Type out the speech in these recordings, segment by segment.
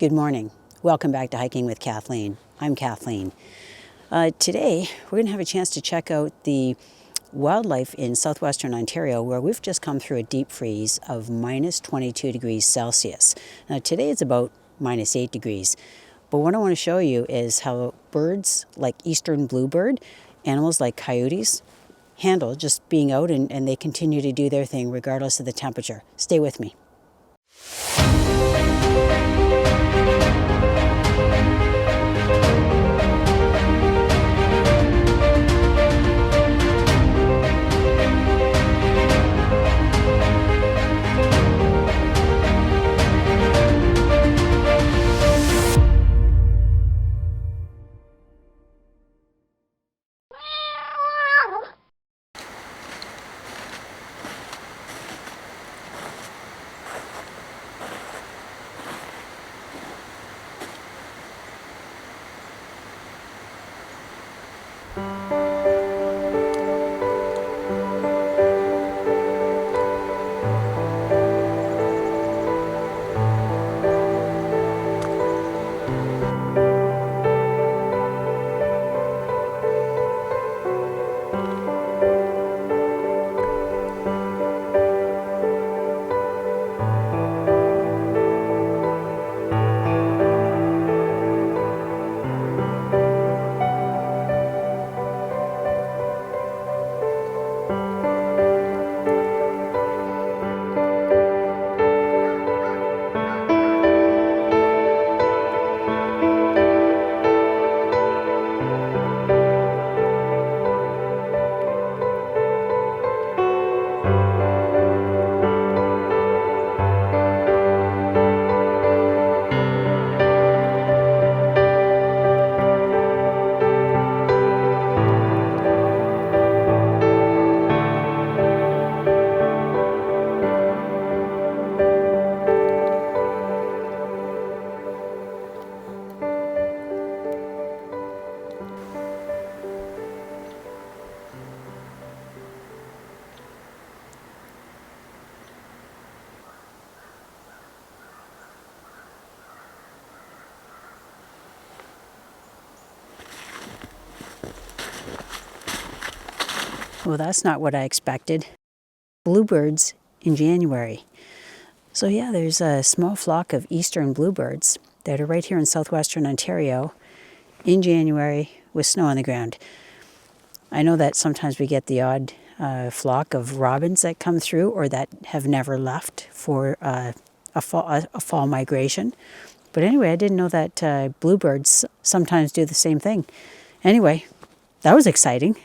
Good morning. Welcome back to Hiking with Kathleen. I'm Kathleen. Today, we're going to have a chance to check out the wildlife in southwestern Ontario, where we've just come through a deep freeze of minus 22 degrees Celsius. Now, today it's about minus 8 degrees. But what I want to show you is how birds like Eastern Bluebird, animals like coyotes, handle just being out and they continue to do their thing regardless of the temperature. Stay with me. Well, that's not what I expected. Bluebirds in January. So yeah, there's a small flock of Eastern Bluebirds that are right here in southwestern Ontario in January with snow on the ground. I know that sometimes we get the odd flock of robins that come through or that have never left for a fall migration. But anyway, I didn't know that bluebirds sometimes do the same thing. Anyway, that was exciting.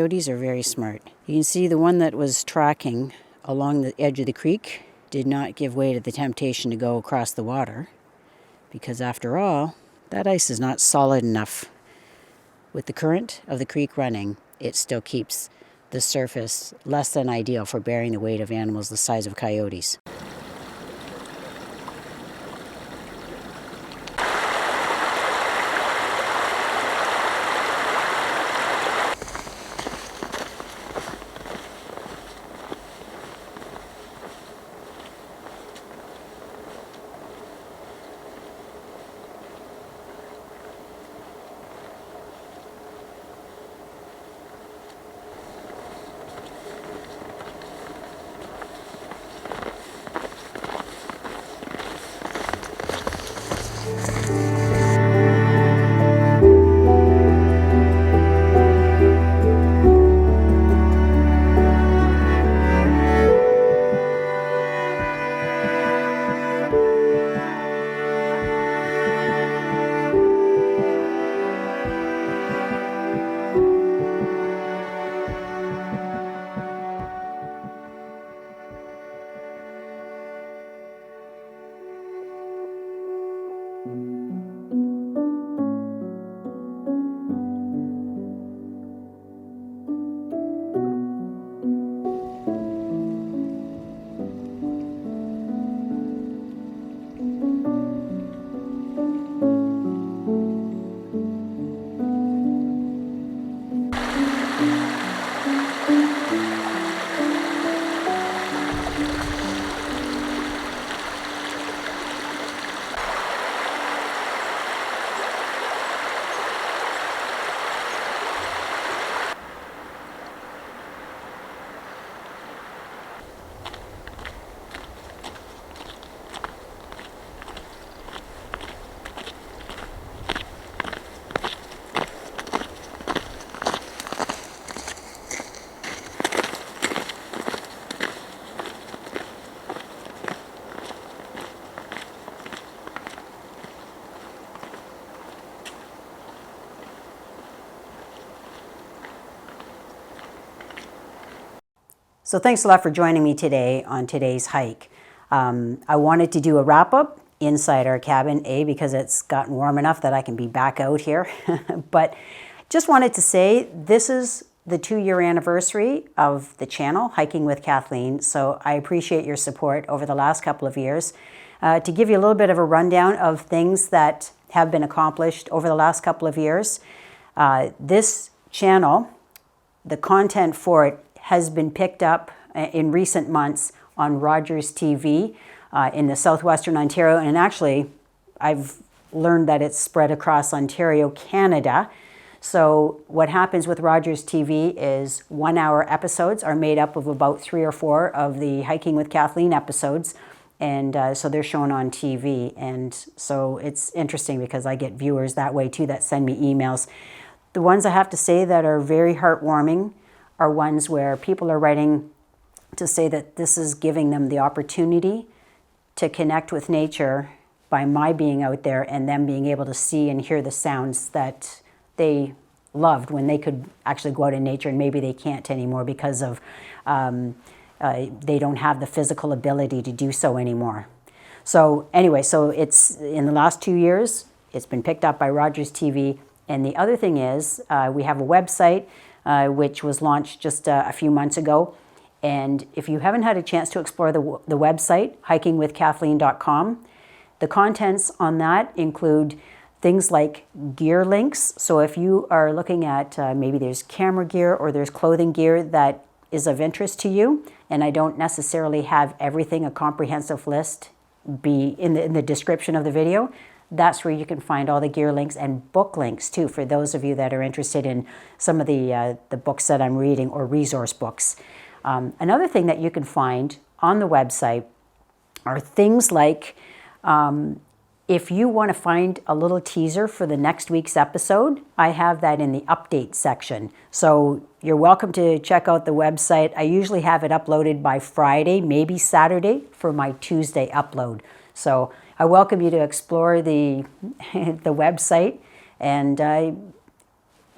Coyotes are very smart. You can see the one that was tracking along the edge of the creek did not give way to the temptation to go across the water, because after all, that ice is not solid enough. With the current of the creek running, it still keeps the surface less than ideal for bearing the weight of animals the size of coyotes. So thanks a lot for joining me today on today's hike. I wanted to do a wrap-up inside our cabin, because it's gotten warm enough that I can be back out here. But just wanted to say this is the 2-year anniversary of the channel, Hiking with Kathleen. So I appreciate your support over the last couple of years. To give you a little bit of a rundown of things that have been accomplished over the last couple of years, this channel, the content for it has been picked up in recent months on Rogers TV in the southwestern Ontario, and actually I've learned that it's spread across Ontario, Canada. So what happens with Rogers TV is 1-hour episodes are made up of about 3 or 4 of the Hiking with Kathleen episodes, and so they're shown on TV. And so it's interesting because I get viewers that way too that send me emails. The ones I have to say that are very heartwarming are ones where people are writing to say that this is giving them the opportunity to connect with nature by my being out there and them being able to see and hear the sounds that they loved when they could actually go out in nature, and maybe they can't anymore because of they don't have the physical ability to do so anymore. So anyway, so it's in the last 2 years, it's been picked up by Rogers TV. And the other thing is we have a website which was launched just a few months ago. And if you haven't had a chance to explore the website, hikingwithkathleen.com, the contents on that include things like gear links. So if you are looking at maybe there's camera gear or there's clothing gear that is of interest to you, and I don't necessarily have everything, a comprehensive list, be in the description of the video, that's where you can find all the gear links and book links too, for those of you that are interested in some of the books that I'm reading or resource books. Another thing that you can find on the website are things like if you want to find a little teaser for the next week's episode, I have that in the update section. So you're welcome to check out the website. I usually have it uploaded by Friday, maybe Saturday for my Tuesday upload. So I welcome you to explore the website, and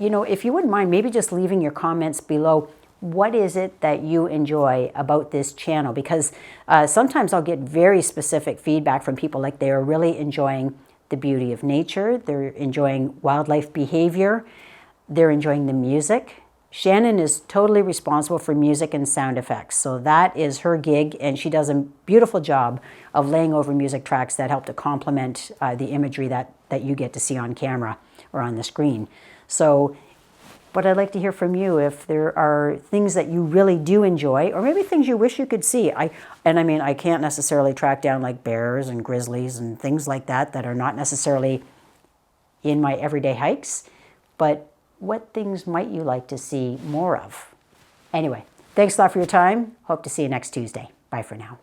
you know, if you wouldn't mind, maybe just leaving your comments below. What is it that you enjoy about this channel? Because sometimes I'll get very specific feedback from people, like they are really enjoying the beauty of nature, they're enjoying wildlife behavior, they're enjoying the music. Shannon is totally responsible for music and sound effects, so that is her gig, and she does a beautiful job of laying over music tracks that help to complement the imagery that you get to see on camera or on the screen. So, but I'd like to hear from you if there are things that you really do enjoy, or maybe things you wish you could see. I mean, I can't necessarily track down like bears and grizzlies and things like that are not necessarily in my everyday hikes, but what things might you like to see more of? Anyway, thanks a lot for your time. Hope to see you next Tuesday. Bye for now.